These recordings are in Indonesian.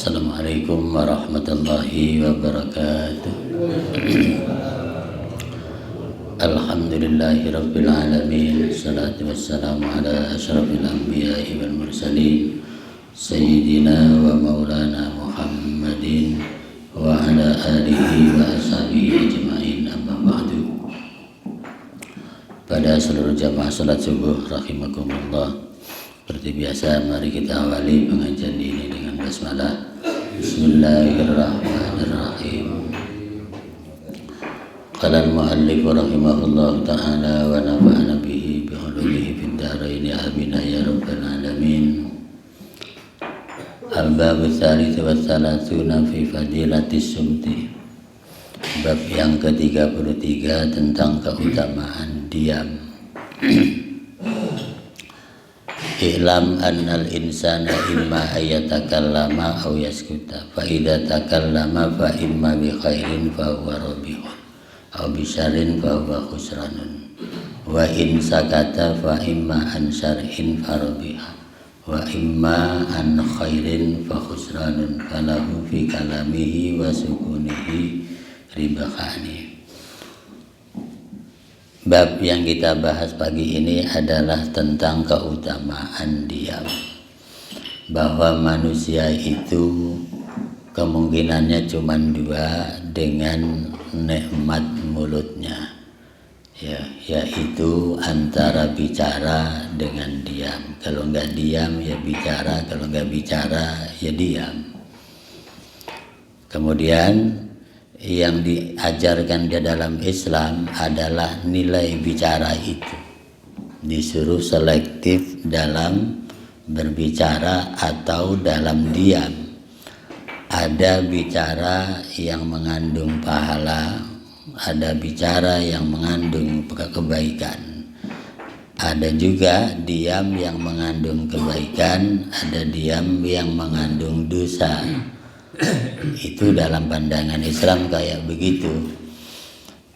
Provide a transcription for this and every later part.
Assalamualaikum warahmatullahi wabarakatuh. Alhamdulillahi rabbil alamin. Salatu wassalamu ala asyrafil anbiya'i wal mursalin Sayyidina wa maulana Muhammadin wa ala alihi wa ashabihi ajma'in, amma ba'du. Pada seluruh jamaah salat subuh rahimakumullah, seperti biasa mari kita awali pengajian ini dengan basmalah. Bismillahirrahmanirrahim. Qala al-muallif rahimahullah ta'ala wa nafa'ana bihi bi ulumihi fid dharain amin ya rabbal alamin. Al-bab ats-tsalits wa tsalatsuna fi fadilatis sumti. Bab yang ke-33 tentang keutamaan diam. I'lam annal insana imma ayatakallama aw yaskuta fa idza takallama fa imma bi khairin fa huwa rabihun aw bi syarrin fa huwa khusranun wa in sakata fa imma an syarrin fa rabiha wa imma an khairin fa khusranun falahu fi kalamihi wa sukunihi ribahani. Bab yang kita bahas pagi ini adalah tentang keutamaan diam. Bahwa manusia itu kemungkinannya cuma dua dengan nikmat mulutnya, yaitu antara bicara dengan diam. Kalau nggak diam ya bicara, kalau nggak bicara ya diam. Kemudian yang diajarkan di dalam Islam adalah nilai bicara itu. Disuruh selektif dalam berbicara atau dalam diam. Ada bicara yang mengandung pahala, ada bicara yang mengandung kebaikan. Ada juga diam yang mengandung kebaikan, ada diam yang mengandung dosa. Itu dalam pandangan Islam kayak begitu.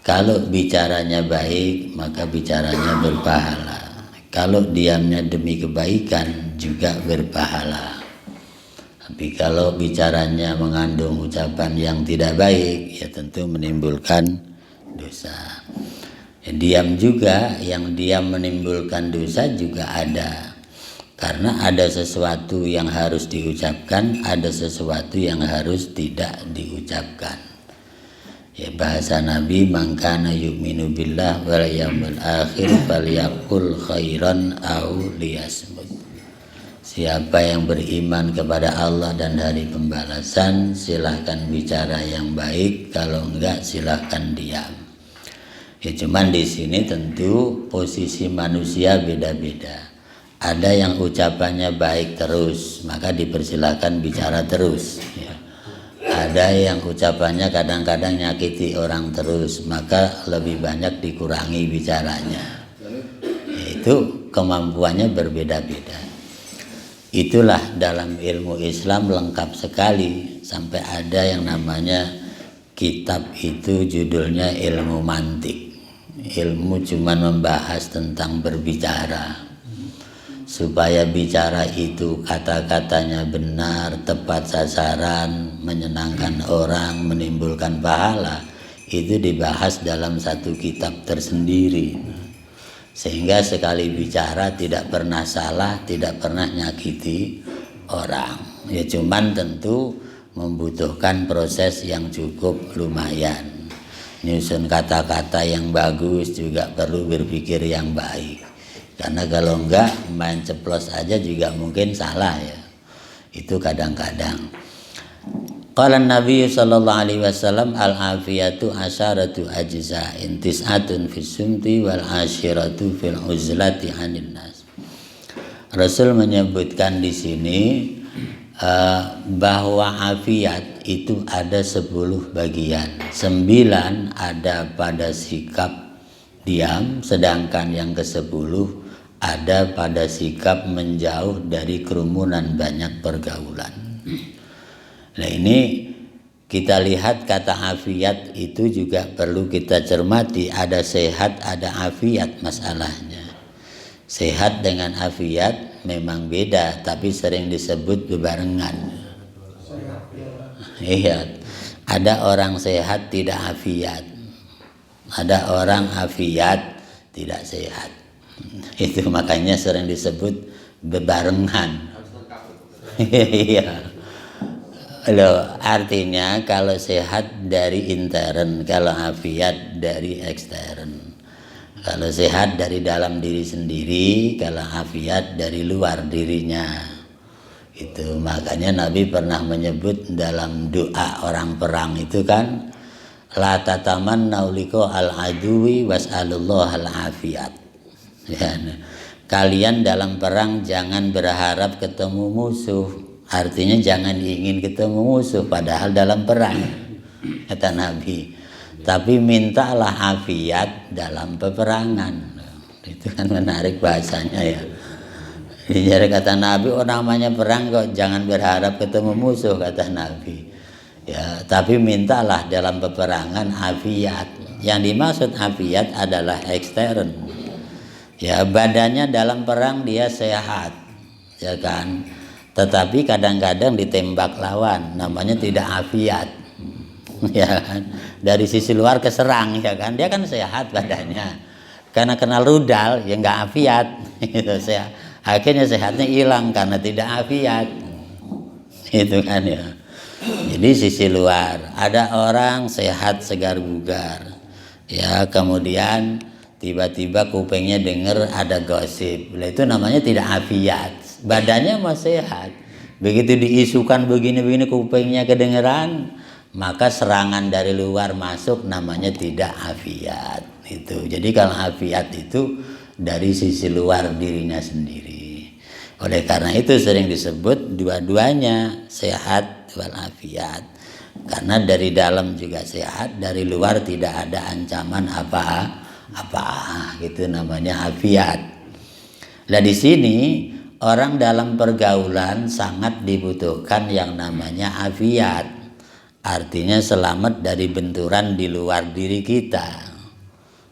Kalau bicaranya baik maka bicaranya berpahala. Kalau diamnya demi kebaikan juga berpahala. Tapi kalau bicaranya mengandung ucapan yang tidak baik ya tentu menimbulkan dosa. Diam juga, yang diam menimbulkan dosa juga ada. Karena ada sesuatu yang harus diucapkan, ada sesuatu yang harus tidak diucapkan. Ya, bahasa Nabi, man kana yu'minu billah wal yaumil akhir falyaqul khairan aw liyasmut. Siapa yang beriman kepada Allah dan hari pembalasan, silahkan bicara yang baik, kalau enggak silahkan diam. Ya, cuman di sini tentu posisi manusia beda-beda. Ada yang ucapannya baik terus, maka dipersilakan bicara terus. Ya. Ada yang ucapannya kadang-kadang nyakiti orang terus, maka lebih banyak dikurangi bicaranya. Itu kemampuannya berbeda-beda. Itulah dalam ilmu Islam lengkap sekali. Sampai ada yang namanya kitab itu judulnya ilmu mantik. Ilmu cuma membahas tentang berbicara. Supaya bicara itu kata-katanya benar, tepat sasaran, menyenangkan orang, menimbulkan pahala, itu dibahas dalam satu kitab tersendiri. Sehingga sekali bicara tidak pernah salah, tidak pernah nyakiti orang. Ya cuman tentu membutuhkan proses yang cukup lumayan. Nyusun kata-kata yang bagus juga perlu berpikir yang baik. Karena kalau enggak main ceplos aja juga mungkin salah ya. Itu kadang-kadang. Qala Nabi sallallahu alaihi wasallam al-afiyatu asyaratu ajza'in tis'atun fis sumti wal asyiratu fil uzlati 'anil nas. Rasul menyebutkan di sini bahwa afiat itu ada 10 bagian. 9 ada pada sikap diam, sedangkan yang ke-10 ada pada sikap menjauh dari kerumunan banyak pergaulan. Nah ini kita lihat kata afiat itu juga perlu kita cermati. Ada sehat, ada afiat masalahnya. Sehat dengan afiat memang beda, tapi sering disebut bebarengan. Iya, ada orang sehat tidak afiat, ada orang afiat tidak sehat. Itu makanya sering disebut bebarengan. Iya. Loh, artinya kalau sehat dari intern, kalau afiat dari ekstern. Kalau sehat dari dalam diri sendiri, kalau afiat dari luar dirinya. Itu makanya Nabi pernah menyebut dalam doa orang perang itu kan, la tatamannu liqa al-aduwi was'alullah al-afiyat. Ya, kalian dalam perang jangan berharap ketemu musuh. Artinya jangan ingin ketemu musuh padahal dalam perang, kata Nabi. Tapi mintalah afiat dalam peperangan. Itu kan menarik bahasanya ya. Jadi kata Nabi, oh namanya perang kok jangan berharap ketemu musuh, kata Nabi. Ya, tapi mintalah dalam peperangan afiat. Yang dimaksud afiat adalah ekstern. Ya, badannya dalam perang dia sehat, ya kan. Tetapi kadang-kadang ditembak lawan, namanya tidak afiat. Ya kan, dari sisi luar keserang, ya kan, dia kan sehat badannya, karena kenal rudal ya nggak afiat gitu. Akhirnya sehatnya hilang karena tidak afiat, itu kan ya. Jadi sisi luar, ada orang sehat segar bugar, ya kemudian tiba-tiba kupingnya dengar ada gosip, itu namanya tidak afiat, badannya masih sehat, begitu diisukan begini-begini kupingnya kedengeran, maka serangan dari luar masuk, namanya tidak afiat. Itu. Jadi kalau afiat itu dari sisi luar dirinya sendiri. Oleh karena itu sering disebut dua-duanya sehat walafiat. Karena dari dalam juga sehat, dari luar tidak ada ancaman apa-apa. Itu namanya afiat. Nah di sini orang dalam pergaulan sangat dibutuhkan yang namanya afiat. Artinya selamat dari benturan di luar diri kita.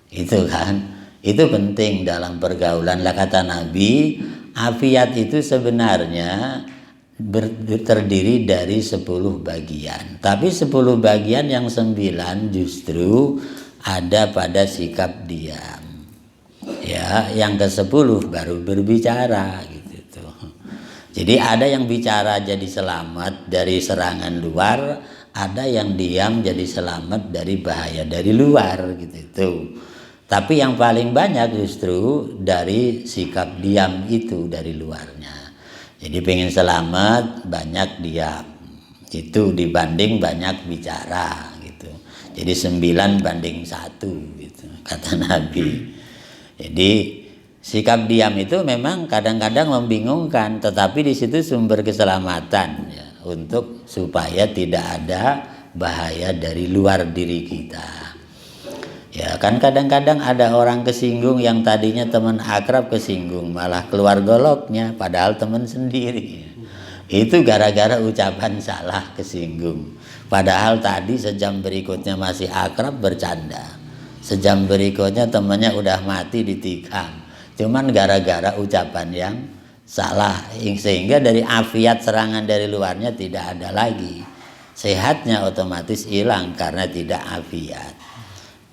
Itu kan, itu penting dalam pergaulan. Lah kata Nabi, afiat itu sebenarnya terdiri dari 10 bagian. Tapi 10 bagian yang 9 justru ada pada sikap diam. Ya, yang ke-10 baru berbicara gitu tuh. Jadi ada yang bicara jadi selamat dari serangan luar, ada yang diam jadi selamat dari bahaya dari luar gitu tuh. Tapi yang paling banyak justru dari sikap diam itu dari luarnya. Jadi pengen selamat banyak diam. Itu dibanding banyak bicara gitu. Jadi 9 banding 1 gitu kata Nabi. Jadi sikap diam itu memang kadang-kadang membingungkan, tetapi di situ sumber keselamatan ya, untuk supaya tidak ada bahaya dari luar diri kita. Ya kan kadang-kadang ada orang kesinggung yang tadinya teman akrab kesinggung malah keluar goloknya padahal teman sendiri. Itu gara-gara ucapan salah kesinggung. Padahal tadi sejam berikutnya masih akrab bercanda. Sejam berikutnya temannya udah mati ditikam. Cuman gara-gara ucapan yang salah, sehingga dari afiat serangan dari luarnya tidak ada lagi, sehatnya otomatis hilang karena tidak afiat.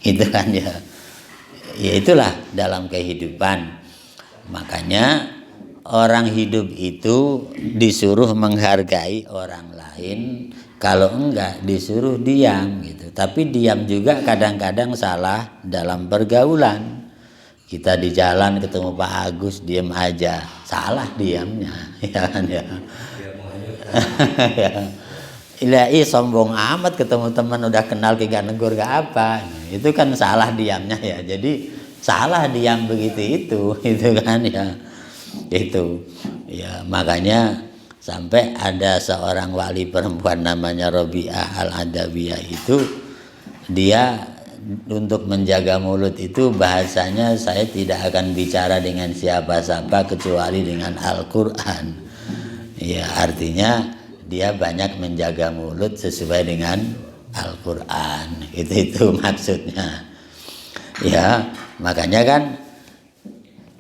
Itu kan ya. Ya itulah dalam kehidupan. Makanya orang hidup itu disuruh menghargai orang lain, kalau enggak disuruh diam gitu. Tapi diam juga kadang-kadang salah dalam pergaulan. Kita di jalan ketemu Pak Agus diam aja, salah diamnya, ya kan ya. Ilahi sombong amat ketemu teman udah kenal kagak negur gak apa, itu kan salah diamnya ya. Jadi salah diam begitu itu kan ya. Itu ya makanya sampai ada seorang wali perempuan namanya Robiah Al-Adawiyah itu, dia untuk menjaga mulut itu bahasanya, saya tidak akan bicara dengan siapa-siapa kecuali dengan Al-Quran. Ya artinya dia banyak menjaga mulut sesuai dengan Al-Quran. Itu maksudnya. Ya makanya kan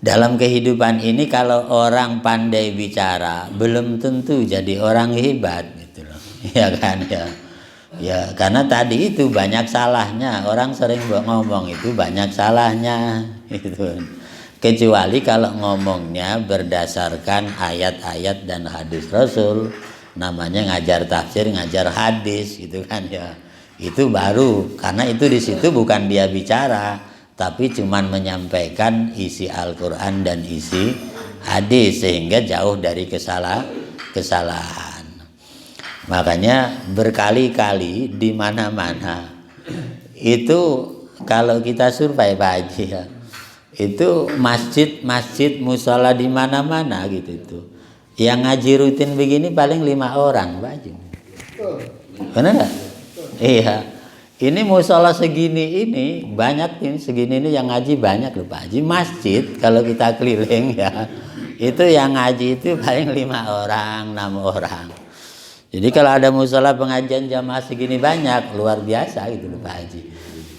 dalam kehidupan ini kalau orang pandai bicara belum tentu jadi orang hebat gitu loh. Ya kan ya. Ya karena tadi itu banyak salahnya, orang sering ngomong itu banyak salahnya gitu. Kecuali kalau ngomongnya berdasarkan ayat-ayat dan hadis Rasul, namanya ngajar tafsir, ngajar hadis gitu kan ya. Itu baru, karena itu di situ bukan dia bicara, tapi cuman menyampaikan isi Al-Qur'an dan isi hadis, sehingga jauh dari kesalahan. Makanya berkali-kali di mana-mana itu kalau kita survei Pak Haji ya, itu masjid musola di mana-mana gitu itu. Yang ngaji rutin begini paling 5 orang Pak Haji. Benar nggak? Iya. Ini musola segini ini banyak ini segini ini yang ngaji banyak loh Pak Haji. Masjid kalau kita keliling ya, itu yang ngaji itu paling 5 orang, 6 orang. Jadi kalau ada musola pengajian jamaah segini banyak, luar biasa gitu loh Pak Haji.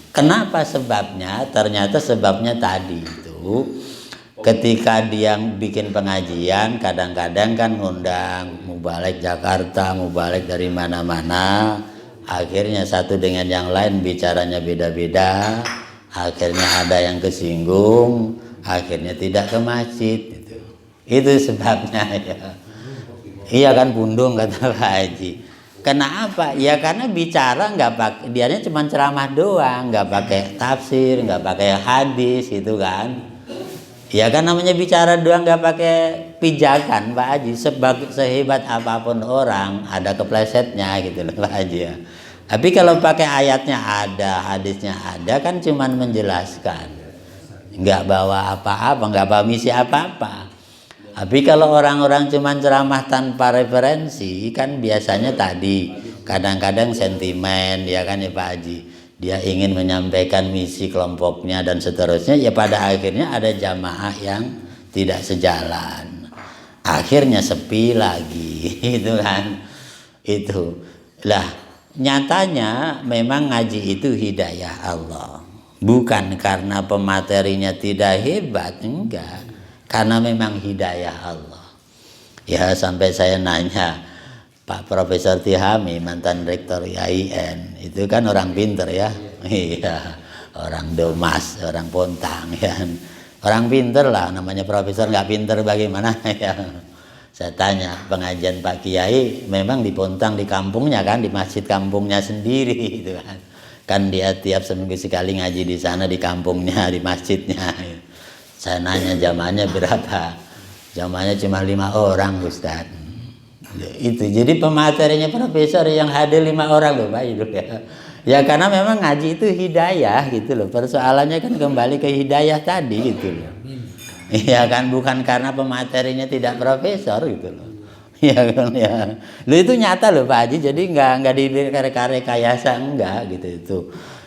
Kenapa sebabnya? Ternyata sebabnya tadi itu ketika dia bikin pengajian, kadang-kadang kan ngundang mubalik Jakarta, mubalik dari mana-mana. Akhirnya satu dengan yang lain bicaranya beda-beda. Akhirnya ada yang kesinggung, akhirnya tidak ke masjid gitu. Itu sebabnya ya. Iya kan pundung kata Pak Haji. Kenapa? Ya karena bicara nggak pakai, dianya cuma ceramah doang, nggak pakai tafsir, nggak pakai hadis gitu kan. Ya kan namanya bicara doang nggak pakai pijakan Pak Haji. Sehebat apapun orang ada keplesetnya gitu loh Pak Haji ya. Tapi kalau pakai ayatnya ada, hadisnya ada kan cuma menjelaskan, nggak bawa apa-apa, nggak bawa misi apa-apa. Tapi kalau orang-orang cuma ceramah tanpa referensi kan biasanya tadi kadang-kadang sentimen ya kan ya Pak Haji. Dia ingin menyampaikan misi kelompoknya dan seterusnya, ya pada akhirnya ada jamaah yang tidak sejalan. Akhirnya sepi lagi itu kan. Itu. Lah nyatanya memang ngaji itu hidayah Allah. Bukan karena pematerinya tidak hebat, enggak. Karena memang hidayah Allah. Ya sampai saya nanya Pak Profesor Tihami, mantan rektor IAIN, itu kan orang pinter ya. Iya, orang Domas, orang Pontang ya. Orang pinter lah, namanya profesor nggak pinter bagaimana ya. Saya tanya, pengajian Pak Kiai memang di Pontang di kampungnya kan, di masjid kampungnya sendiri gitu kan. Kan dia tiap seminggu sekali ngaji di sana di kampungnya, di masjidnya. Saya nanya jamaahnya berapa? Jamaahnya cuma 5 orang Ustaz. Itu jadi pematerinya profesor yang hadir 5 orang loh Pak itu ya. Ya karena memang ngaji itu hidayah gitu loh. Persoalannya kan kembali ke hidayah tadi gitu loh. Iya kan bukan karena pematerinya tidak profesor gitu loh. Iya kan ya. Loh itu nyata loh Pak Haji. Jadi enggak direkayasa enggak gitu itu.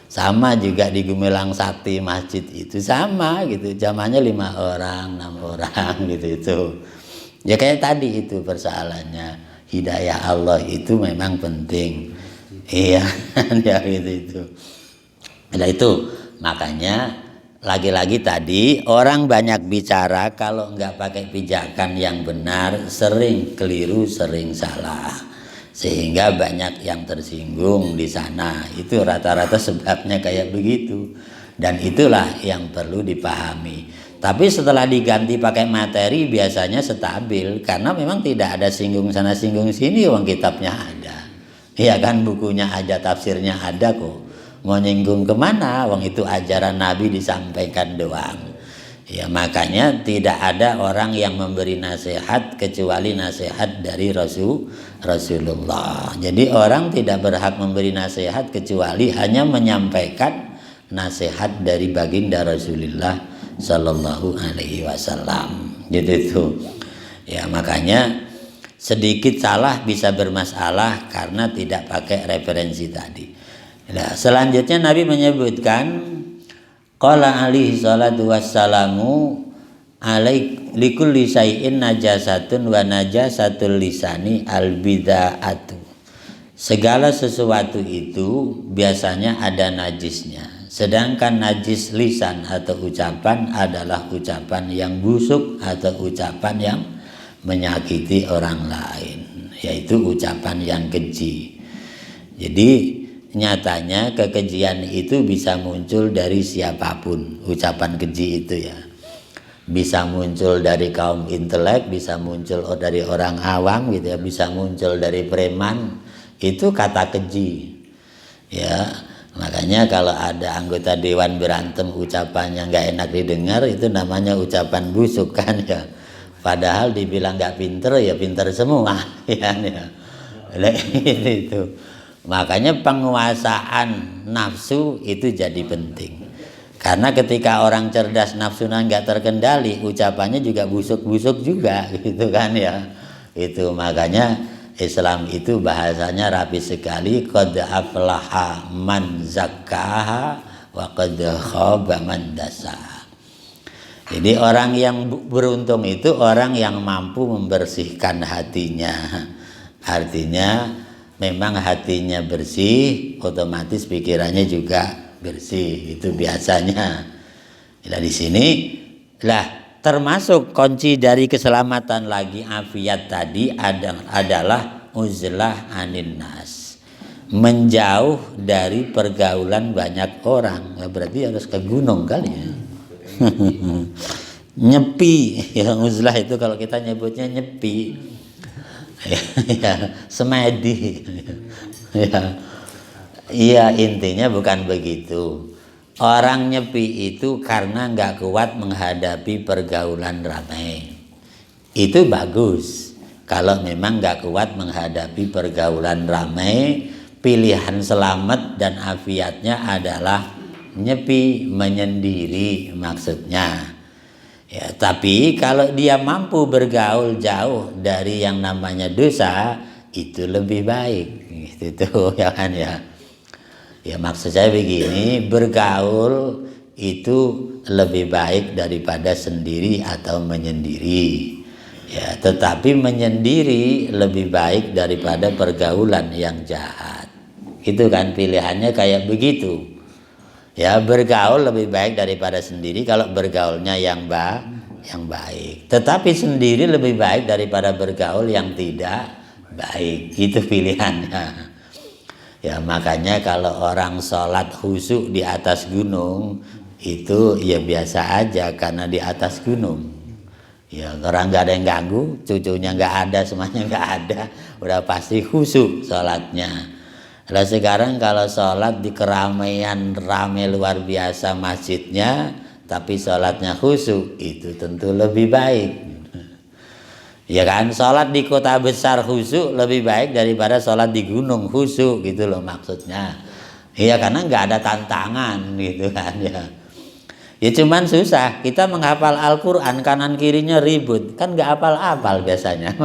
Sama juga di Gumilang Sakti masjid itu sama gitu, zamannya 5 orang, 6 orang gitu itu. Ya kayak tadi itu persoalannya, hidayah Allah itu memang penting. Iya, ya gitu itu. Nah itu makanya lagi-lagi tadi orang banyak bicara kalau nggak pakai pijakan yang benar sering keliru, sering salah. Sehingga banyak yang tersinggung di sana. Itu rata-rata sebabnya kayak begitu. Dan itulah yang perlu dipahami. Tapi setelah diganti pakai materi biasanya stabil. Karena memang tidak ada singgung sana singgung sini, uang kitabnya ada. Iya kan bukunya ada, tafsirnya ada kok. Mau nyinggung kemana? Uang itu ajaran Nabi disampaikan doang. Ya makanya tidak ada orang yang memberi nasihat kecuali nasihat dari Rasulullah. Jadi orang tidak berhak memberi nasihat kecuali hanya menyampaikan nasihat dari baginda Rasulullah Sallallahu Alaihi Wasallam. Gitu itu. Ya makanya sedikit salah bisa bermasalah karena tidak pakai referensi tadi. Nah, selanjutnya Nabi menyebutkan qala alaihi salatu wassalamu likulli syai'in najasatun wa najasatul lisani al bid'atu. Segala sesuatu itu biasanya ada najisnya. Sedangkan najis lisan atau ucapan adalah ucapan yang busuk atau ucapan yang menyakiti orang lain, yaitu ucapan yang keji. Jadi nyatanya kekejian itu bisa muncul dari siapapun, ucapan keji itu ya. Bisa muncul dari kaum intelek, bisa muncul dari orang awam gitu ya, bisa muncul dari preman, itu kata keji. Ya, makanya kalau ada anggota dewan berantem ucapannya nggak enak didengar, itu namanya ucapan busuk kan ya. Padahal dibilang nggak pinter ya pinter semua ya. Itu. Makanya penguasaan nafsu itu jadi penting. Karena ketika orang cerdas nafsunya nggak terkendali, ucapannya juga busuk-busuk juga gitu kan ya. Itu makanya Islam itu bahasanya rapi sekali, qad aflaha man zakkaha wa qad khaba man dassaha. Jadi orang yang beruntung itu orang yang mampu membersihkan hatinya. Artinya memang hatinya bersih, otomatis pikirannya juga bersih. Itu biasanya. Nah di sini lah termasuk kunci dari keselamatan lagi afiat tadi adalah uzlah anin nas, menjauh dari pergaulan banyak orang. Nah, berarti harus ke gunung kali ya. Nyepi ya, uzlah itu kalau kita nyebutnya nyepi ya, semedi ya. Iya, intinya bukan begitu. Orang nyepi itu karena nggak kuat menghadapi pergaulan ramai. Itu bagus. Kalau memang nggak kuat menghadapi pergaulan ramai, pilihan selamat dan afiatnya adalah nyepi, menyendiri maksudnya. Ya, tapi kalau dia mampu bergaul jauh dari yang namanya dosa, itu lebih baik. Gitu ya kan ya. Ya maksud saya begini, bergaul itu lebih baik daripada sendiri atau menyendiri. Ya, tetapi menyendiri lebih baik daripada pergaulan yang jahat. Itu kan pilihannya kayak begitu. Ya, bergaul lebih baik daripada sendiri kalau bergaulnya yang baik. Tetapi sendiri lebih baik daripada bergaul yang tidak baik. Itu pilihannya. Ya makanya kalau orang sholat khusyuk di atas gunung itu ya biasa aja karena di atas gunung. Ya orang nggak ada yang ganggu, cucunya nggak ada, semuanya nggak ada, udah pasti khusyuk sholatnya. Nah sekarang kalau sholat di keramaian rame luar biasa masjidnya, tapi sholatnya khusyuk, itu tentu lebih baik. Ya kan, sholat di kota besar khusyuk lebih baik daripada sholat di gunung khusyuk gitu loh maksudnya. Iya karena nggak ada tantangan gitu kan ya. Ya cuman susah, kita menghafal Al-Quran kanan kirinya ribut, kan nggak hafal-hafal biasanya.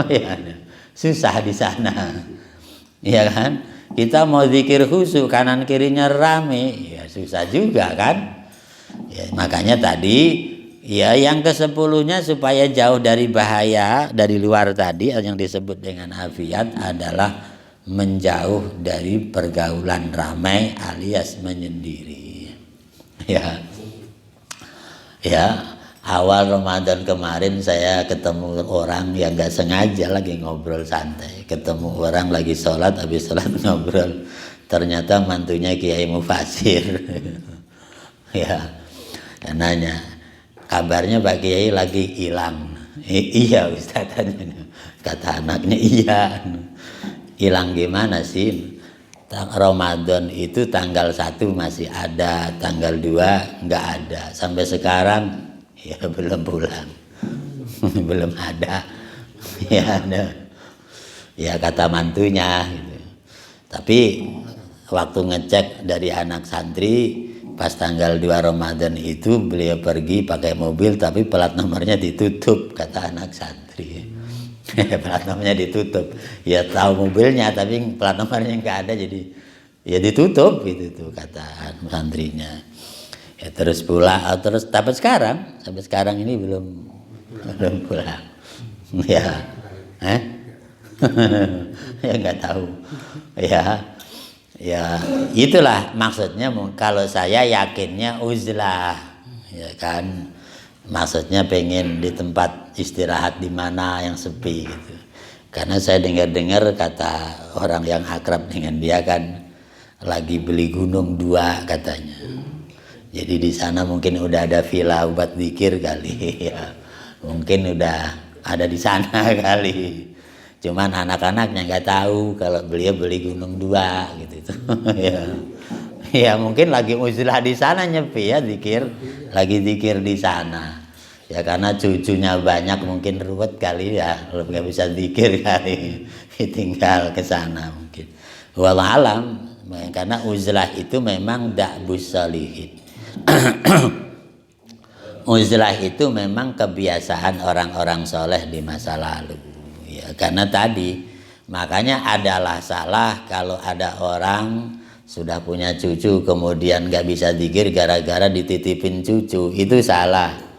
Susah di sana. Iya kan, kita mau zikir khusyuk kanan kirinya rame, ya susah juga kan. Ya, makanya tadi ya yang ke-10-nya supaya jauh dari bahaya dari luar tadi yang disebut dengan afiat adalah menjauh dari pergaulan ramai alias menyendiri. Ya awal Ramadan kemarin saya ketemu orang yang gak sengaja lagi ngobrol santai, ketemu orang lagi sholat, habis sholat ngobrol, ternyata mantunya Kiai Mufasir. Ya, dan nanya, kabarnya Pak Kiai lagi hilang. Iya Ustaz, kata anaknya iya. Hilang gimana sih? Ramadan itu tanggal 1 masih ada, tanggal 2 nggak ada. Sampai sekarang ya belum pulang. Belum ada. Ya kata mantunya gitu. Tapi waktu ngecek dari anak santri pas tanggal 2 Ramadan itu beliau pergi pakai mobil tapi plat nomornya ditutup, kata anak santri. Plat nomornya ditutup. Ya tahu mobilnya tapi plat nomornya nggak ada, jadi ya ditutup gitu tuh kata santrinya. Ya terus pulang, terus sampai sekarang ini belum pulang. Ya. Ya nggak tahu. Ya itulah maksudnya. Kalau saya yakinnya uzlah, ya kan, maksudnya pengen di tempat istirahat di mana yang sepi gitu. Karena saya dengar-dengar kata orang yang akrab dengan dia kan lagi beli gunung 2 katanya. Jadi di sana mungkin udah ada villa obat zikir kali ya. Mungkin udah ada di sana kali. Cuman anak-anaknya nggak tahu kalau beliau beli gunung 2 gitu. Ya. Ya mungkin lagi uzlah di sana nyepi ya zikir, lagi zikir di sana. Ya karena cucunya banyak mungkin ruwet kali ya, kalau nggak bisa zikir kali, tinggal ke sana mungkin. Wallahualam, karena uzlah itu memang da'bus shalihin. Uzlah itu memang kebiasaan orang-orang soleh di masa lalu. Ya karena tadi, makanya adalah salah kalau ada orang sudah punya cucu kemudian gak bisa zikir gara-gara dititipin cucu, itu salah.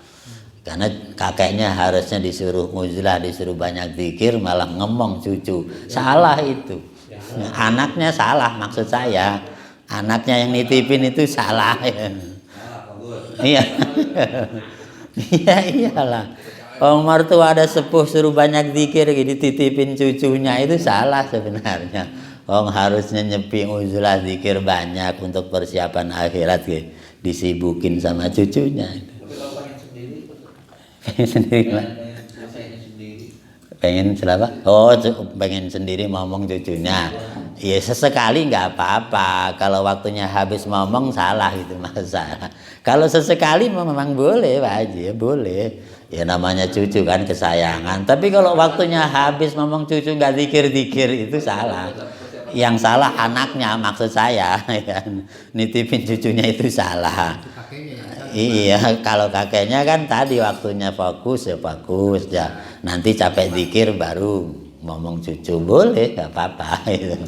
Karena kakeknya harusnya disuruh uzlah, disuruh banyak zikir, malah ngomong cucu, salah itu. Anaknya salah, maksud saya anaknya yang nitipin itu salah ya. Iya. Iya iyalah. Orang mertua ada sepuh suruh banyak zikir dititipin cucunya, itu salah sebenarnya. Orang harusnya nyepi uzlah zikir banyak untuk persiapan akhirat gitu. Disibukin sama cucunya. Pengen sendiri Pak. Pengen siapa? Oh, pengen sendiri ngomong cucunya. Ya sesekali nggak apa-apa. Kalau waktunya habis ngomong salah itu masalah. Kalau sesekali memang boleh Pak Haji, ya boleh. Ya namanya cucu kan kesayangan. Tapi kalau waktunya habis ngomong cucu nggak zikir-zikir itu salah. Yang salah anaknya maksud saya ya. Nitipin cucunya itu salah. Iya, kalau kakeknya kan tadi waktunya fokus ya fokus ya. Nanti capek zikir baru ngomong cucu, boleh nggak apa-apa gitu.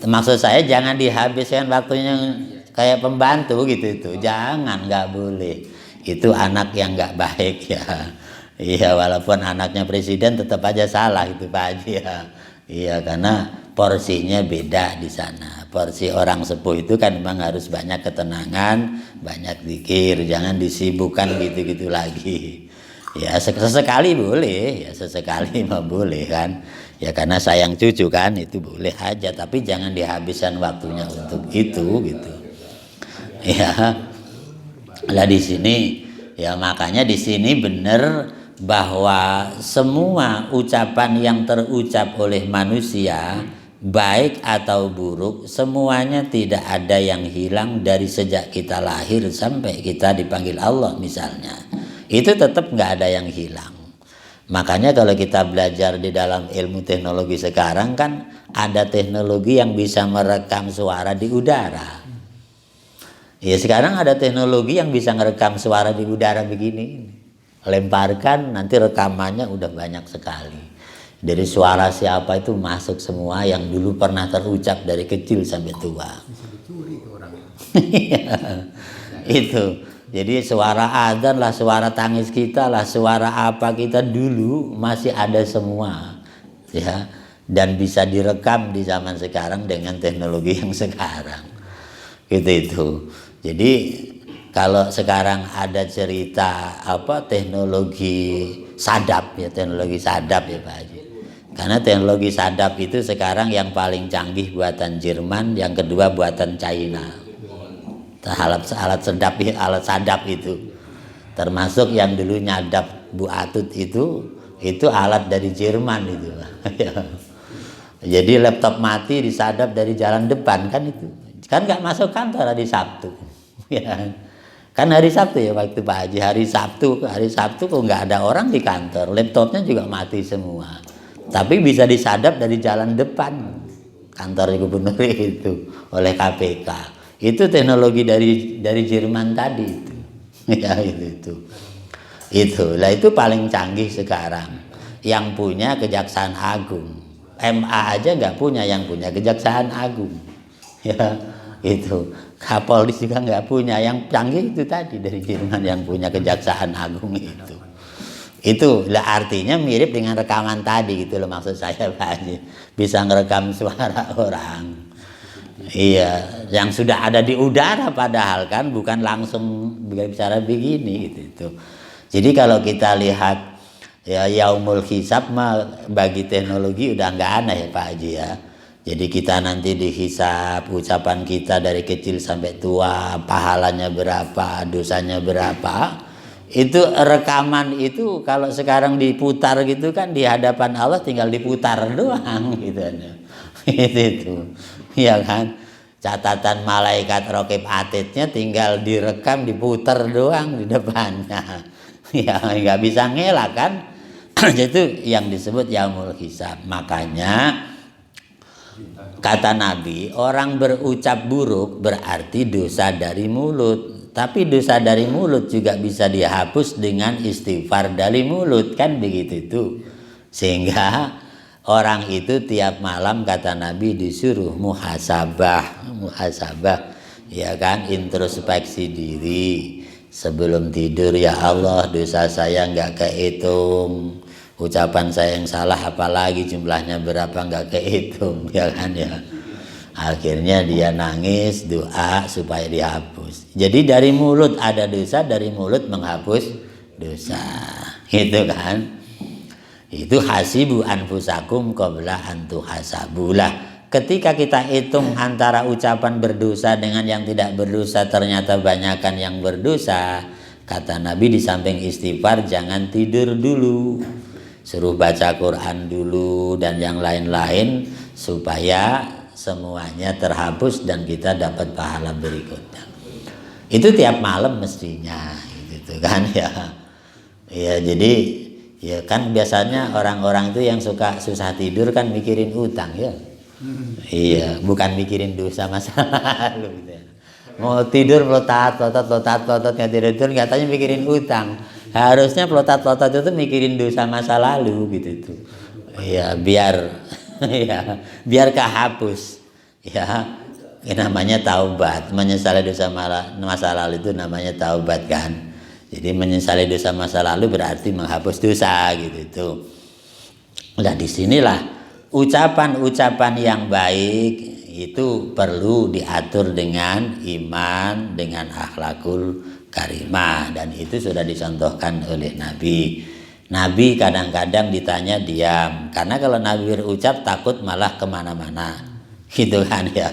Maksud saya jangan dihabiskan waktunya kayak pembantu gitu itu. Jangan, nggak boleh. Itu anak yang nggak baik ya. Iya, walaupun anaknya presiden tetap aja salah itu Pak Haji ya. Iya, karena porsinya beda di sana. Porsi orang sepuh itu kan memang harus banyak ketenangan, banyak zikir, jangan disibukkan gitu-gitu lagi. Ya sesekali boleh, ya sesekali mah boleh kan. Ya karena sayang cucu kan itu boleh aja, tapi jangan dihabiskan waktunya untuk itu gitu. Ya. Lah di sini ya makanya di sini benar bahwa semua ucapan yang terucap oleh manusia baik atau buruk semuanya tidak ada yang hilang dari sejak kita lahir sampai kita dipanggil Allah misalnya, itu tetap nggak ada yang hilang. Makanya kalau kita belajar di dalam ilmu teknologi sekarang kan ada teknologi yang bisa merekam suara di udara. Ya sekarang ada teknologi yang bisa merekam suara di udara begini, lemparkan nanti rekamannya udah banyak sekali. Dari suara siapa itu masuk semua yang dulu pernah terucap dari kecil sampai tua. Bisa dicuri itu orangnya. Itu. Jadi suara adzan lah, suara tangis kita lah, suara apa kita dulu masih ada semua. Ya. Dan bisa direkam di zaman sekarang dengan teknologi yang sekarang. Gitu itu. Jadi kalau sekarang ada cerita apa teknologi sadap ya, teknologi sadap ya Pak Haji. Karena teknologi sadap itu sekarang yang paling canggih buatan Jerman, yang kedua buatan China. Alat sadap itu. Termasuk yang dulu nyadap Bu Atut itu alat dari Jerman itu. Jadi laptop mati disadap dari jalan depan kan itu. Kan nggak masuk kantor hari Sabtu. Kan hari Sabtu ya waktu Pak Haji, hari Sabtu kok nggak ada orang di kantor, laptopnya juga mati semua. Tapi bisa disadap dari jalan depan kantor gubernur itu oleh KPK. Itu teknologi dari Jerman tadi itu. Ya itu. Lah itu paling canggih sekarang. Yang punya Kejaksaan Agung. MA aja nggak punya, yang punya Kejaksaan Agung. Ya itu. Kapolri juga nggak punya, yang canggih itu tadi dari Jerman yang punya Kejaksaan Agung itu. Itu lah artinya mirip dengan rekaman tadi gitu loh maksud saya Pak Haji. Bisa ngerekam suara orang. Iya, yang sudah ada di udara padahal kan bukan langsung bicara begini gitu. Jadi kalau kita lihat Ya yaumul hisab mah bagi teknologi udah nggak aneh ya Pak Haji ya. Jadi kita nanti dihisab ucapan kita dari kecil sampai tua, pahalanya berapa, dosanya berapa. Itu rekaman itu kalau sekarang diputar gitu kan di hadapan Allah tinggal diputar doang gitu. Itu. Ya kan? Catatan malaikat raqib atidnya tinggal direkam diputar doang di depannya. Ya nggak bisa ngelak kan? Itu yang disebut yaumul hisab. Makanya kata Nabi, orang berucap buruk berarti dosa dari mulut. Tapi dosa dari mulut juga bisa dihapus dengan istighfar dari mulut, kan begitu itu. Sehingga orang itu tiap malam kata Nabi disuruh muhasabah, ya kan, introspeksi diri. Sebelum tidur, ya Allah dosa saya nggak kehitung, ucapan saya yang salah apalagi jumlahnya berapa nggak kehitung, ya kan ya. Akhirnya dia nangis doa supaya dihapus. Jadi dari mulut ada dosa, dari mulut menghapus dosa, gitu kan. Itu hasibu anfusakum qabla an tuhasabulah. Ketika kita hitung antara ucapan berdosa dengan yang tidak berdosa, ternyata banyakkan yang berdosa. Kata Nabi di samping istighfar jangan tidur dulu, suruh baca Quran dulu dan yang lain-lain supaya semuanya terhapus dan kita dapat pahala berikutnya. Itu tiap malam mestinya, gitu kan ya. Ya jadi ya kan biasanya orang-orang itu yang suka susah tidur kan mikirin utang ya. Iya, bukan mikirin dosa masa lalu gitu ya. Mau tidur pelotat nggak tidur katanya mikirin utang. Harusnya pelotat itu mikirin dosa masa lalu gitu itu. Iya, biar ya, biar kehapus. Ya, namanya taubat. Menyesali dosa masa lalu itu namanya taubat kan. Jadi menyesali dosa masa lalu berarti menghapus dosa gitu itu. Nah, disinilah ucapan-ucapan yang baik itu perlu diatur dengan iman, dengan akhlakul karimah, dan itu sudah dicontohkan oleh Nabi. Nabi kadang-kadang ditanya diam, karena kalau Nabi berucap takut malah kemana-mana, gitu kan ya.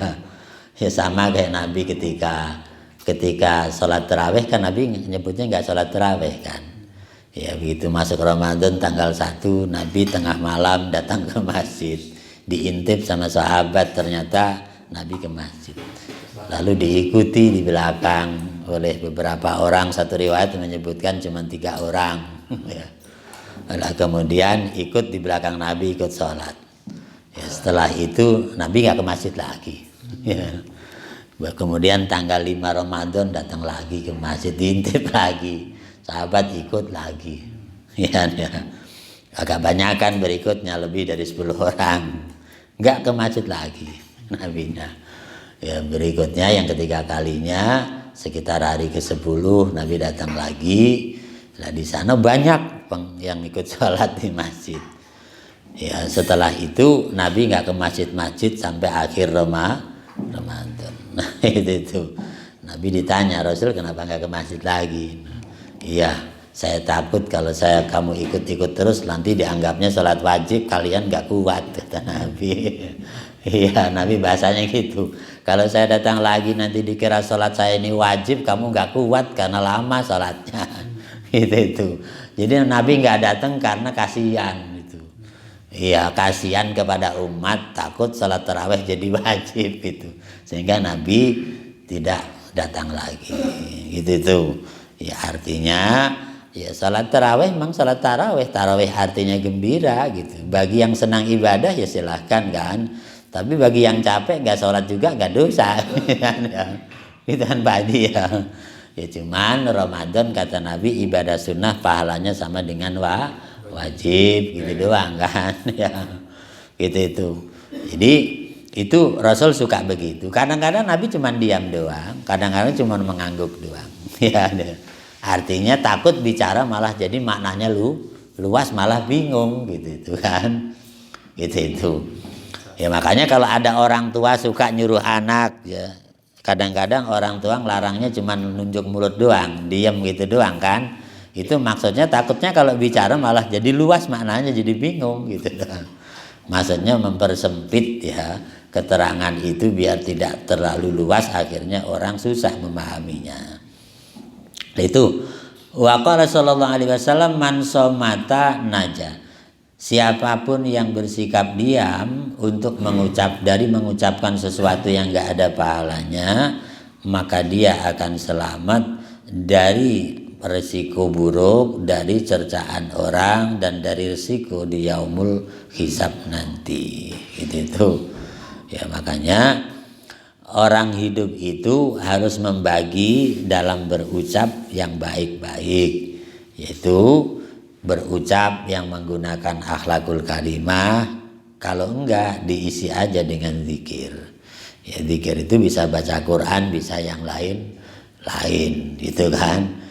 Ya sama kayak Nabi ketika sholat tarawih kan Nabi nyebutnya nggak sholat tarawih kan. Ya begitu masuk Ramadan tanggal 1 Nabi tengah malam datang ke masjid, diintip sama sahabat, ternyata Nabi ke masjid. Lalu diikuti di belakang oleh beberapa orang, satu riwayat menyebutkan cuma 3 orang. Lalu kemudian ikut di belakang Nabi, ikut sholat. Ya, setelah itu Nabi nggak ke masjid lagi. Ya. Kemudian tanggal 5 Ramadan datang lagi ke masjid, diintip lagi. Sahabat ikut lagi, ya. Agak banyakan berikutnya, lebih dari 10 orang, nggak ke masjid lagi Nabinya. Ya berikutnya yang ketiga kalinya sekitar hari ke-10 Nabi datang lagi. Nah di sana banyak yang ikut sholat di masjid. Ya setelah itu Nabi nggak ke masjid-masjid sampai akhir Ramadan. Nah itu Nabi ditanya, Rasul kenapa nggak ke masjid lagi? Iya, saya takut kalau kamu ikut-ikut terus nanti dianggapnya sholat wajib, kalian gak kuat, kata Nabi. Iya, Nabi bahasanya gitu. Kalau saya datang lagi nanti dikira sholat saya ini wajib, kamu gak kuat karena lama sholatnya. Itu. Jadi Nabi gak datang karena kasihan gitu. Iya, kasihan kepada umat, takut sholat tarawih jadi wajib gitu. Sehingga Nabi tidak datang lagi. Gitu. Ya artinya ya salat tarawih memang salat tarawih artinya gembira gitu. Bagi yang senang ibadah ya silahkan kan. Tapi bagi yang capek nggak sholat juga nggak dosa kan ya. Itu kan Pak Haji ya. Ya cuman Ramadan kata Nabi ibadah sunnah pahalanya sama dengan wajib gitu doang kan ya. Gitu itu. Jadi itu Rasul suka begitu. Kadang-kadang Nabi cuma diam doang, kadang-kadang cuma mengangguk doang. Ya, artinya takut bicara malah jadi maknanya luas malah bingung gitu kan. Gitu. Ya makanya kalau ada orang tua suka nyuruh anak ya, kadang-kadang orang tua ngelarangnya cuma nunjuk mulut doang, diam gitu doang kan. Itu maksudnya takutnya kalau bicara malah jadi luas maknanya, jadi bingung gitu. Maksudnya mempersempit ya keterangan itu biar tidak terlalu luas, akhirnya orang susah memahaminya. Itu waqala sallallahu alaihi wasallam man somata naja. Siapapun yang bersikap diam untuk mengucapkan sesuatu yang enggak ada pahalanya, maka dia akan selamat dari resiko buruk, dari cercaan orang, dan dari resiko di yaumul hisab nanti. Itu ya, makanya orang hidup itu harus membagi dalam berucap yang baik-baik, yaitu berucap yang menggunakan akhlakul karimah. Kalau enggak, diisi aja dengan zikir. Ya, zikir itu bisa baca Quran, bisa yang lain gitu kan.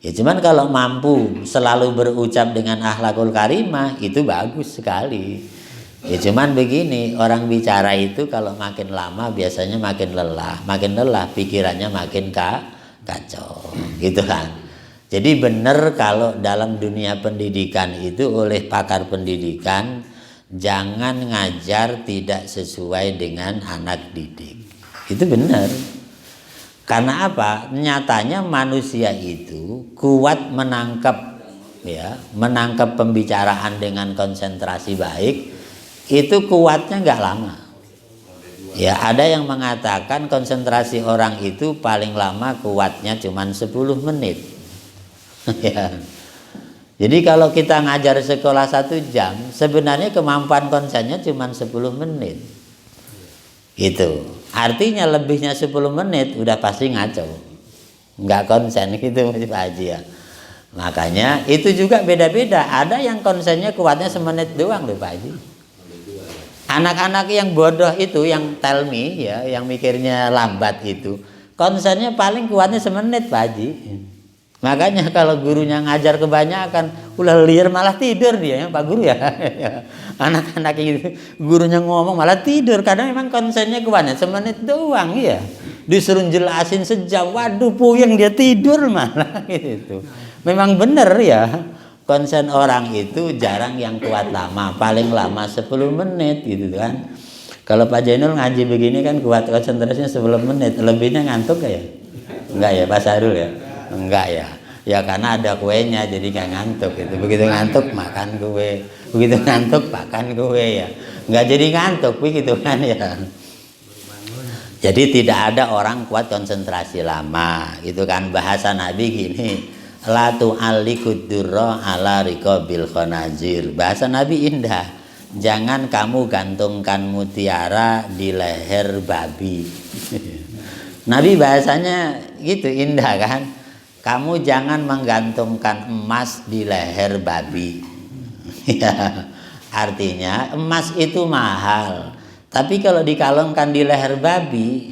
Ya cuman kalau mampu selalu berucap dengan akhlakul karimah itu bagus sekali. Ya cuman begini, orang bicara itu kalau makin lama biasanya makin lelah pikirannya makin kacau gitu kan. Jadi benar kalau dalam dunia pendidikan itu oleh pakar pendidikan jangan ngajar tidak sesuai dengan anak didik. Itu benar. Karena apa? Nyatanya manusia itu kuat menangkap pembicaraan dengan konsentrasi baik, itu kuatnya nggak lama. Ya, ada yang mengatakan konsentrasi orang itu paling lama kuatnya cuma 10 menit. Ya. Jadi kalau kita ngajar sekolah 1 jam, sebenarnya kemampuan konsennya cuma 10 menit. Gitu. Artinya lebihnya 10 menit udah pasti ngaco. Enggak konsen gitu Pak Haji ya. Makanya itu juga beda-beda. Ada yang konsennya kuatnya semenit doang loh Pak Haji. Anak-anak yang bodoh itu, yang tell me ya, yang mikirnya lambat itu, konsennya paling kuatnya semenit Pak Haji. Makanya kalau gurunya ngajar kebanyakan, ulah liar malah tidur dia ya Pak Guru ya. Anak-anak itu gurunya ngomong malah tidur karena memang konsennya kuatnya semenit doang ya. Disuruh jelasin sejam, waduh puyeng dia tidur malah gitu. Memang benar ya. Konsen orang itu jarang yang kuat lama, paling lama 10 menit gitu kan. Kalau Pak Jainul ngaji begini kan kuat konsentrasinya 10 menit, lebihnya ngantuk gak ya? Enggak ya Pak Sarul ya? Enggak ya. Ya karena ada kuenya jadi gak ngantuk gitu. Begitu ngantuk makan kue, begitu ngantuk makan kue ya. Enggak jadi ngantuk begitu kan ya. Jadi tidak ada orang kuat konsentrasi lama, gitu kan. Bahasa Nabi gini, la tu'alliqud durra ala riqabil khanazir. Bahasa Nabi indah. Jangan kamu gantungkan mutiara di leher babi. Nabi bahasanya gitu indah kan. Kamu jangan menggantungkan emas di leher babi. Ya, artinya emas itu mahal. Tapi kalau dikalungkan di leher babi,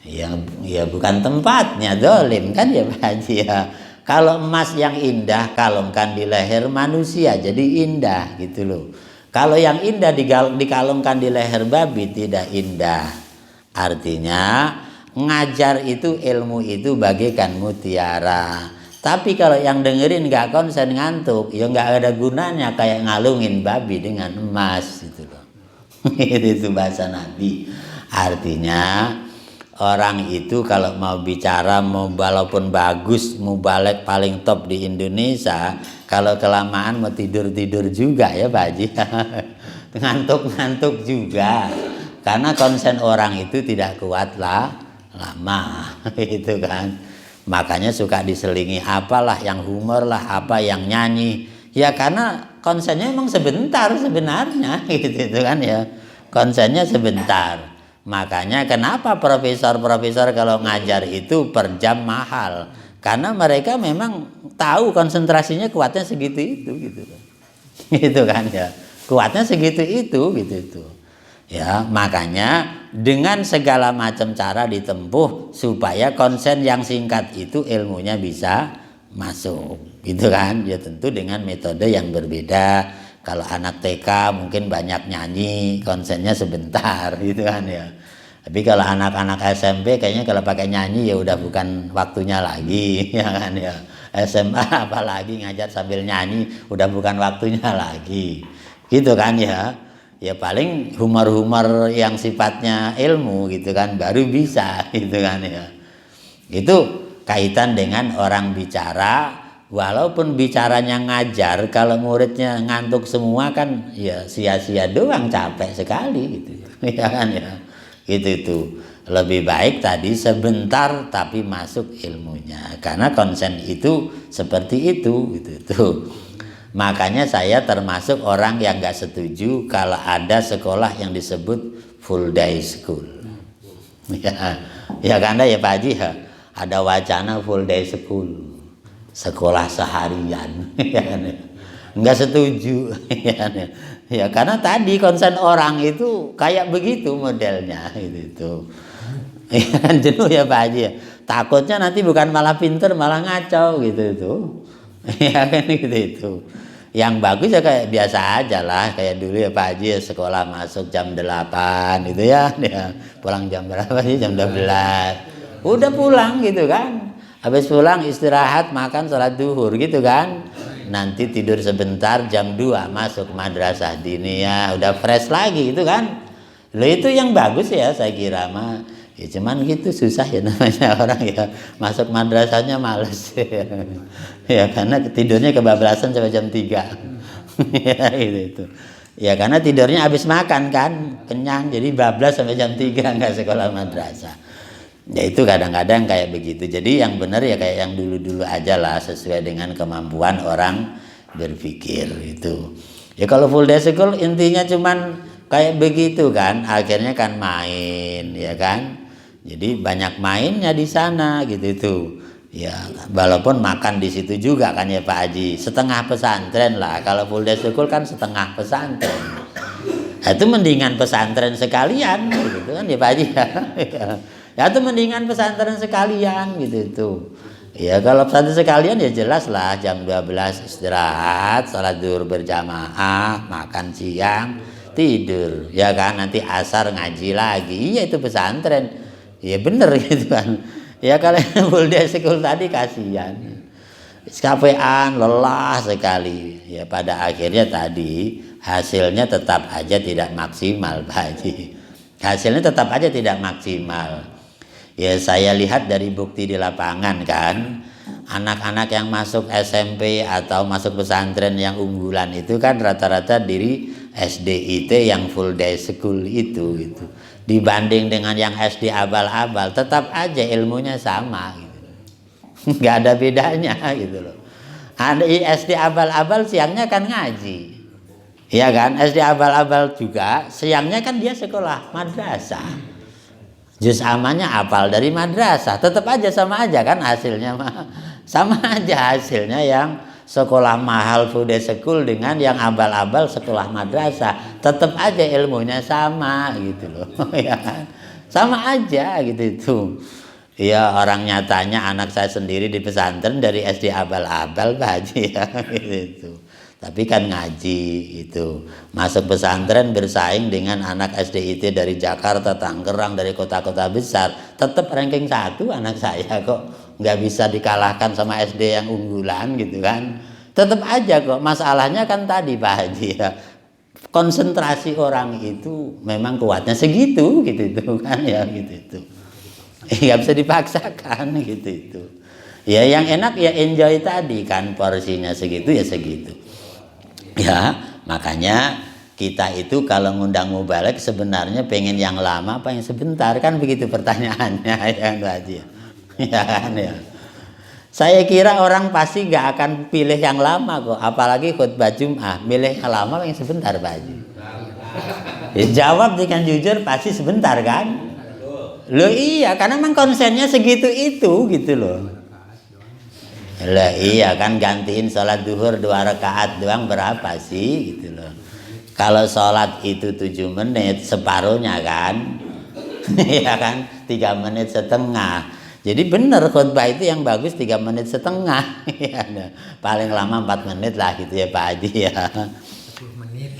ya bukan tempatnya, dolim kan ya Pak Haji ya. Kalau emas yang indah kalungkan di leher manusia jadi indah gitu loh. Kalau yang indah dikalungkan di leher babi tidak indah. Artinya ngajar itu ilmu itu bagaikan mutiara. Tapi kalau yang dengerin nggak konsen ngantuk, ya nggak ada gunanya kayak ngalungin babi dengan emas gitu loh. Itu bahasa Nabi. Artinya orang itu kalau mau bicara, mau walaupun bagus, mau balik paling top di Indonesia, kalau kelamaan mau tidur-tidur juga ya Pak Haji. Ngantuk-ngantuk juga. Karena konsen orang itu tidak kuat lah lama itu kan. Makanya suka diselingi apalah yang humor lah, apa yang nyanyi. Ya karena konsennya emang sebentar sebenarnya gitu kan ya. Konsennya sebentar. Makanya kenapa profesor-profesor kalau ngajar itu per jam mahal? Karena mereka memang tahu konsentrasinya kuatnya segitu itu gitu. Gitu kan ya. Kuatnya segitu itu gitu. Ya, makanya dengan segala macam cara ditempuh supaya konsen yang singkat itu ilmunya bisa masuk, gitu kan? Ya tentu dengan metode yang berbeda. Kalau anak TK mungkin banyak nyanyi, konsennya sebentar, gitu kan ya. Tapi kalau anak-anak SMP kayaknya kalau pakai nyanyi ya udah bukan waktunya lagi, ya kan ya. SMA apalagi ngajar sambil nyanyi udah bukan waktunya lagi. Gitu kan ya. Ya paling humor-humor yang sifatnya ilmu gitu kan baru bisa gitu kan ya. Itu kaitan dengan orang bicara, walaupun bicaranya ngajar, kalau muridnya ngantuk semua kan ya sia-sia doang, capek sekali gitu. Ya kan ya. Gitu itu. Lebih baik tadi sebentar tapi masuk ilmunya. Karena konsen itu seperti itu gitu tuh. Makanya saya termasuk orang yang gak setuju kalau ada sekolah yang disebut full day school. Ya karena ya Pak Haji ya, ada wacana full day school, sekolah seharian. Nggak setuju. Ya karena tadi konsen orang itu kayak begitu modelnya gitu. Jenuh ya Pak Haji ya. Takutnya nanti bukan malah pinter malah ngaco gitu itu. Ya kan gitu itu. Yang bagus ya kayak biasa aja lah, kayak dulu ya Pak Haji ya, sekolah masuk jam 8 gitu ya. Pulang jam berapa sih? Jam 12. Udah pulang gitu kan. Habis pulang istirahat, makan, sholat duhur gitu kan. Nanti tidur sebentar, jam 2 masuk madrasah diniyah, udah fresh lagi gitu kan. Loh itu yang bagus ya saya kira mah. Ya cuman gitu susah ya namanya orang ya, masuk madrasahnya males. Ya karena tidurnya kebablasan sampai jam 3. Ya gitu itu. Ya karena tidurnya habis makan kan, kenyang jadi bablas sampai jam 3 nggak sekolah madrasah. Ya itu kadang-kadang kayak begitu. Jadi yang benar ya kayak yang dulu-dulu aja lah, sesuai dengan kemampuan orang berpikir itu. Ya kalau full day school intinya cuman kayak begitu kan, akhirnya kan main ya kan. Jadi banyak mainnya di sana gitu itu. Ya walaupun makan di situ juga kan ya Pak Haji, setengah pesantren lah. Kalau full day school kan setengah pesantren. Nah, itu mendingan pesantren sekalian gitu kan ya Pak Haji. Ya itu mendingan pesantren sekalian gitu itu. Ya kalau pesantren sekalian ya jelas lah jam 12 istirahat, sholat zuhur berjamaah, makan siang, tidur. Ya kan nanti asar ngaji lagi. Iya itu pesantren. Ya bener gitu kan. Ya kalau full day school tadi kasihan. Capean, lelah sekali. Ya pada akhirnya tadi hasilnya tetap aja tidak maksimal Pak Haji. Hasilnya tetap aja tidak maksimal. Ya saya lihat dari bukti di lapangan kan, anak-anak yang masuk SMP atau masuk pesantren yang unggulan itu kan rata-rata dari SDIT yang full day school itu gitu. Dibanding dengan yang SD abal-abal tetap aja ilmunya sama gitu. Nggak ada bedanya gitu loh. SD abal-abal siangnya kan ngaji. Ya kan, SD abal-abal juga siangnya kan dia sekolah madrasah. Juz amannya apal dari madrasah, tetap aja sama aja kan hasilnya mah. Sama aja hasilnya yang sekolah mahal full day school dengan yang abal-abal sekolah madrasah, tetap aja ilmunya sama gitu loh. Ya kan? Sama aja gitu itu. Ya orang nyatanya anak saya sendiri di pesantren dari SD abal-abal Pak Haji ya gitu. Tapi kan ngaji itu, masuk pesantren bersaing dengan anak SDIT dari Jakarta, Tangerang, dari kota-kota besar, tetap ranking 1 anak saya kok, nggak bisa dikalahkan sama SD yang unggulan gitu kan. Tetap aja kok, masalahnya kan tadi Pak Haji ya, konsentrasi orang itu memang kuatnya segitu gitu itu kan ya gitu itu. Nggak bisa dipaksakan gitu itu. Ya yang enak ya enjoy tadi kan, porsinya segitu ya segitu. Ya makanya kita itu kalau ngundang mubalek sebenarnya pengen yang lama apa yang sebentar kan begitu pertanyaannya ya Pak Haji. Ya kan ya. Saya kira orang pasti gak akan pilih yang lama kok, apalagi khutbah Jum'ah, pilih yang lama apa yang sebentar Pak Haji. Ya, jawab dengan jujur pasti sebentar kan. Loh iya karena memang konsennya segitu itu gitu loh. Lah iya kan gantiin sholat duhur 2 rakaat doang berapa sih gitu loh. Kalau sholat itu 7 menit separuhnya kan. Ya kan 3 menit setengah. Jadi benar khutbah itu yang bagus 3 menit setengah. Paling lama 4 menit lah gitu ya Pak Haji ya. 10 menit.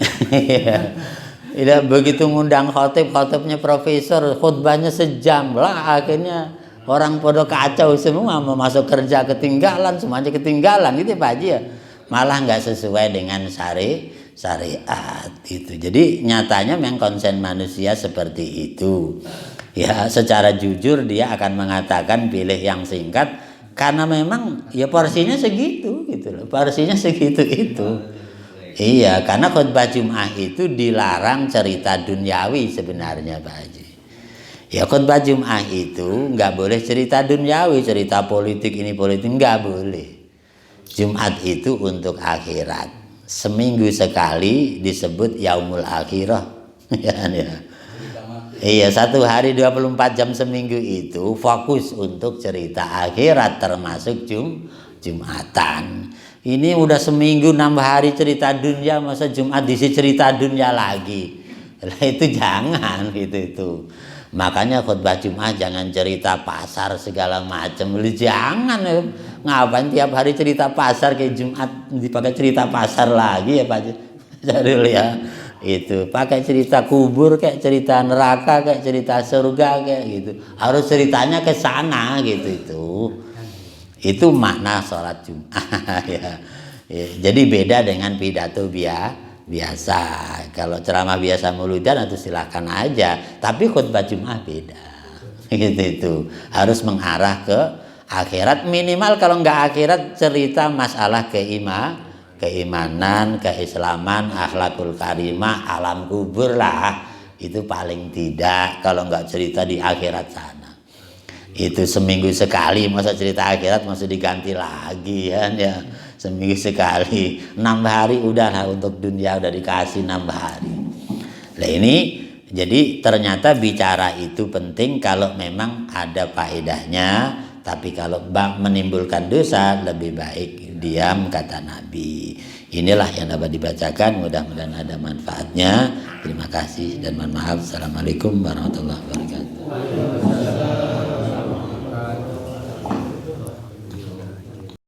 Tidak begitu ngundang khotib, khotibnya profesor, khutbahnya sejam lah, akhirnya orang pada kacau semua, mau masuk kerja ketinggalan, semuanya ketinggalan gitu Pak Haji ya. Malah nggak sesuai dengan syariat itu. Jadi nyatanya memang konsen manusia seperti itu. Ya secara jujur dia akan mengatakan pilih yang singkat karena memang ya porsinya segitu gitu loh. Porsinya segitu itu. Iya, karena khutbah Jum'ah itu dilarang cerita duniawi sebenarnya Pak Haji. Ya khutbah Jum'ah itu nggak boleh cerita duniawi, cerita politik ini politik nggak boleh. Jumat itu untuk akhirat. Seminggu sekali disebut yaumul akhirah. Ya. Iya, 1 hari 24 jam seminggu itu fokus untuk cerita akhirat termasuk Jumatan. Ini udah seminggu 6 hari cerita dunia, masa Jumat diisi cerita dunia lagi. Lah itu jangan gitu itu. Makanya khutbah Jumat jangan cerita pasar segala macam. Jangan, ngapain tiap hari cerita pasar kayak Jumat dipakai cerita pasar lagi ya Pak Jarul ya. Itu pakai cerita kubur kayak cerita neraka kayak cerita surga kayak gitu. Harus ceritanya ke sana gitu itu. Itu makna sholat Jumat ya. Jadi beda dengan pidato biasa. Kalau ceramah biasa muludan itu silahkan aja, tapi khutbah Jumat beda. Gitu itu. Harus mengarah ke akhirat, minimal kalau nggak akhirat cerita masalah keimanan, keislaman, akhlakul karimah, alam kubur lah. Itu paling tidak kalau nggak cerita di akhirat sana. Itu seminggu sekali, masa cerita akhirat masih diganti lagi kan ya. Seminggu sekali, 6 hari udahlah untuk dunia udah dikasih 6 hari. Nah ini jadi ternyata bicara itu penting kalau memang ada faedahnya, tapi kalau menimbulkan dosa lebih baik diam kata Nabi. Inilah yang dapat dibacakan, mudah-mudahan ada manfaatnya. Terima kasih dan mohon maaf. Assalamualaikum warahmatullahi wabarakatuh.